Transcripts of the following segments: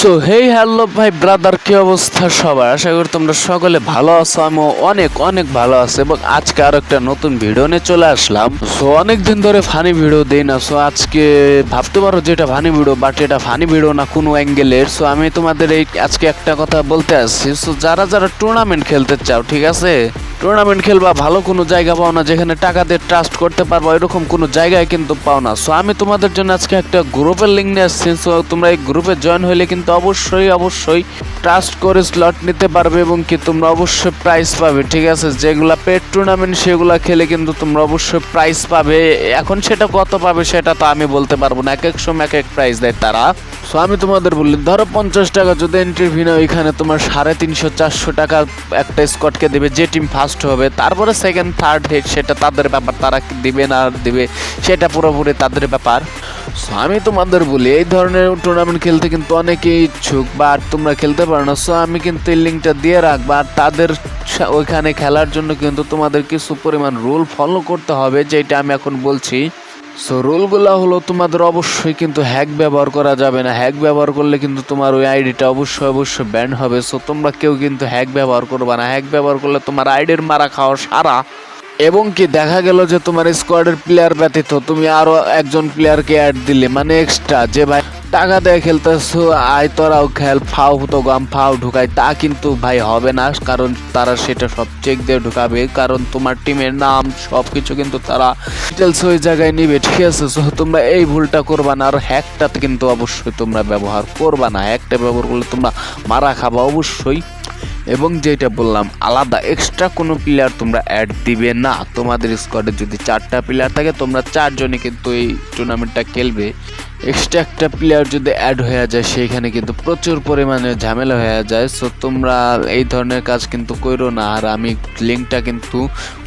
So hey hello ভাই brother, কি অবস্থা সবার? আশা করি তোমরা সকলে ভালো আছো। আমিও অনেক অনেক ভালো আছি এবং আজকে আরো একটা নতুন ভিডিও নিয়ে চলে আসলাম। সো অনেকদিন ধরে ফানি ভিডিও দেই না। সো আজকে ভাবতে পারো যে এটা ফানি ভিডিও, বাট এটা ফানি ভিডিও না কোনো অ্যাঙ্গেলের। সো আমি তোমাদের এই আজকে একটা কথা বলতে আসছি। সো যারা যারা টুর্নামেন্ট খেলতে চাও, ঠিক আছে, টুর্নামেন্ট খেলবা, ভালো কোনো জায়গা পাও না যেখানে টাকা দিয়ে ট্রাস্ট করতে পারবো, এরকম কোনো জায়গায় কিন্তু পাও না। সো আমি তোমাদের জন্য আজকে একটা গ্রুপের লিঙ্ক নিয়ে আসছি। সো তোমরা এই গ্রুপে জয়েন হইলে কিন্তু অবশ্যই ট্রাস্ট করে স্লট নিতে পারবে এবং কি তোমরা অবশ্যই প্রাইজ পাবে, ঠিক আছে। যেগুলা পেড টুর্নামেন্ট সেগুলা খেলে কিন্তু তোমরা অবশ্যই প্রাইজ পাবে। এখন সেটা কত পাবে সেটা তো আমি বলতে পারবো না, এক এক সময় এক এক প্রাইজ দেয় তারা। সো আমি তোমাদের বলি, ধরো 50 টাকা যদি এন্ট্রি ফি না, ওইখানে তোমার 350-400 টাকা একটা স্কোয়াডকে দেবে যে টিম ফার্স্ট হবে। তারপরে সেকেন্ড থার্ড হেড সেটা তাদের ব্যাপার, তারা দিবে না দিবে সেটা পুরোপুরি তাদের ব্যাপার। সো আমি তোমাদের বলি, এই ধরনের টুর্নামেন্ট খেলতে কিন্তু অনেকেই ইচ্ছুক, বাট তোমরা খেলতে পারো না। সো আমি কিন্তু এই লিঙ্কটা দিয়ে রাখবো। আর তাদের ওইখানে খেলার জন্য কিন্তু তোমাদের কিছু পরিমাণ রুল ফলো করতে হবে, যেটা আমি এখন বলছি। সো রুলগুলো হলো, তোমাদের অবশ্যই কিন্তু হ্যাক ব্যবহার করা যাবে না। হ্যাক ব্যবহার করলে কিন্তু তোমার ওই আইডিটা অবশ্যই ব্যান হবে। সো তোমরা কেউ কিন্তু হ্যাক ব্যবহার করবে না। হ্যাক ব্যবহার করলে তোমার আইডির মারা খাওয়া সারা। এবং কি দেখা গেল যে তোমার স্কোয়াডের প্লেয়ার ব্যতীত তুমি আরো একজন প্লেয়ারকে অ্যাড দিলে, মানে এক্সট্রা, যে ভাই টাকা দিয়ে খেলতেছো, আয় তোরাও খেল, ফাও তো গাম ফাও ঢুকায়, তা কিন্তু ভাই হবে না। কারণ তারা সেটা সব চেক দিয়ে ঢুকাবে, কারণ তোমার টিমের নাম সব কিছু কিন্তু তারা ডিটেলস ওই জায়গায় নিবে, ঠিক আছে। সো তোমরা এই ভুলটা করবা না। আর হ্যাকটাতে কিন্তু অবশ্যই তোমরা ব্যবহার করবা না। হ্যাকটা ব্যবহার করলে তোমরা মারা খাবা অবশ্যই। এবং যেটা বললাম, আলাদা এক্সট্রা কোনো প্লেয়ার তোমরা অ্যাড দিবে না। তোমাদের স্কোয়াডে যদি 4টা প্লেয়ার থাকে, তোমরা 4জনই কিন্তু এই টুর্নামেন্টটা খেলবে। এক্সট্রা একটা প্লেয়ার যদি অ্যাড হয়ে যায়, সেইখানে কিন্তু প্রচুর পরিমাণে ঝামেলা হয়ে যায়। সো তোমরা এই ধরনের কাজ কিন্তু করো না। আর আমি লিঙ্কটা কিন্তু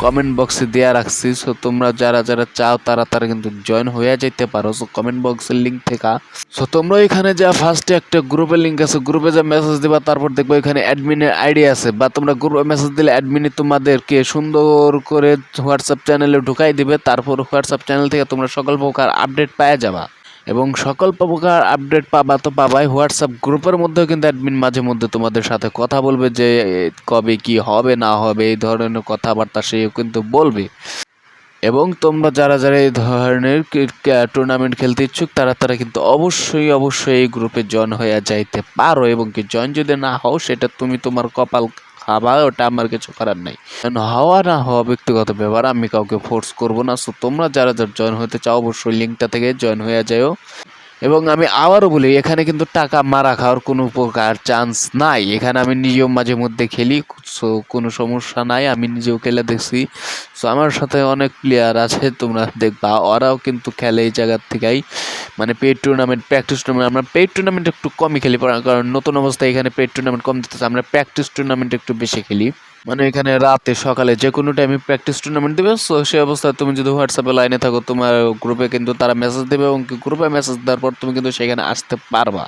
কমেন্ট বক্সে দেওয়া রাখছি। সো তোমরা যারা যারা চাও তারা কিন্তু জয়েন হয়ে যেতে পারো। সো কমেন্ট বক্সের লিঙ্ক থেকে। সো তোমরা এখানে যা ফার্স্টে একটা গ্রুপের লিঙ্ক আছে, গ্রুপে যা মেসেজ দেবা, তারপর দেখবো এখানে অ্যাডমিনের আইডি আছে, বা তোমরা গ্রুপে মেসেজ দিলে অ্যাডমিনে তোমাদেরকে সুন্দর করে হোয়াটসঅ্যাপ চ্যানেলে ঢুকাই দিবে। তারপর হোয়াটসঅ্যাপ চ্যানেল থেকে তোমরা সকল প্রকার আপডেট পেয়ে যাবা। এবং সকল প্রকার আপডেট পাবা তো পাবাই, হোয়াটসঅ্যাপ গ্রুপের মধ্যেও কিন্তু অ্যাডমিন মাঝে মধ্যে তোমাদের সাথে কথা বলবে, যে কবে কি হবে না হবে এই ধরনের কথাবার্তা সেও কিন্তু বলবে। এবং তোমরা যারা যারা এই ধরনের টুর্নামেন্ট খেলতে ইচ্ছুক, তারা কিন্তু অবশ্যই এই গ্রুপে জয়েন হয়ে যাইতে পারো। এবং কি জয়েন যদি না হও, সেটা তুমি তোমার কপাল খাবা, ওটা আমার কিছু করার নাই। হওয়া না হওয়া ব্যক্তিগত ব্যাপার, আমি কাউকে ফোর্স করবো না। সো তোমরা যারা যারা জয়েন হতে চাও, অবশ্যই লিঙ্কটা থেকে জয়েন হয়ে যাও। এবং আমি আবারও বলি, এখানে কিন্তু টাকা মারা খাওয়ার কোনো প্রকার চান্স নাই। এখানে আমি নিজেও মাঝে মধ্যে খেলি, সো কোনো সমস্যা নাই, আমি নিজেও খেলে দেখছি। সো আমার সাথে অনেক প্লেয়ার আছে, তোমরা দেখবা ওরাও কিন্তু খেলে এই জায়গার থেকেই, মানে পেড টুর্নামেন্ট, প্র্যাকটিস টুর্নামেন্ট। আমরা পেড টুর্নামেন্ট একটু কমই খেলি, কারণ নতুন অবস্থায় এখানে পেড টুর্নামেন্ট কম দিতেছে। আমরা প্র্যাকটিস টুর্নামেন্ট একটু বেশি খেলি, মানে এখানে রাতে সকালে যে কোনো টাইমে প্র্যাকটিস টুর্নামেন্ট দেবে। সো সেই অবস্থায় তুমি যদি হোয়াটসঅ্যাপে লাইনে থাকো, তোমার গ্রুপে কিন্তু তারা মেসেজ দেবে, এবং গ্রুপে মেসেজ দেওয়ার পর তুমি কিন্তু সেখানে আসতে পারবা।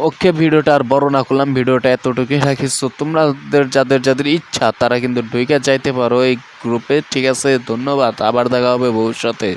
ওকে, ভিডিওটা আর বড় না করলাম, ভিডিওটা এতটুকুই রাখিস। তোমাদের যাদের যাদের ইচ্ছা তারা কিন্তু ঢুকে যাইতে পারো এই গ্রুপে, ঠিক আছে। ধন্যবাদ, আবার দেখা হবে ভবিষ্যতে।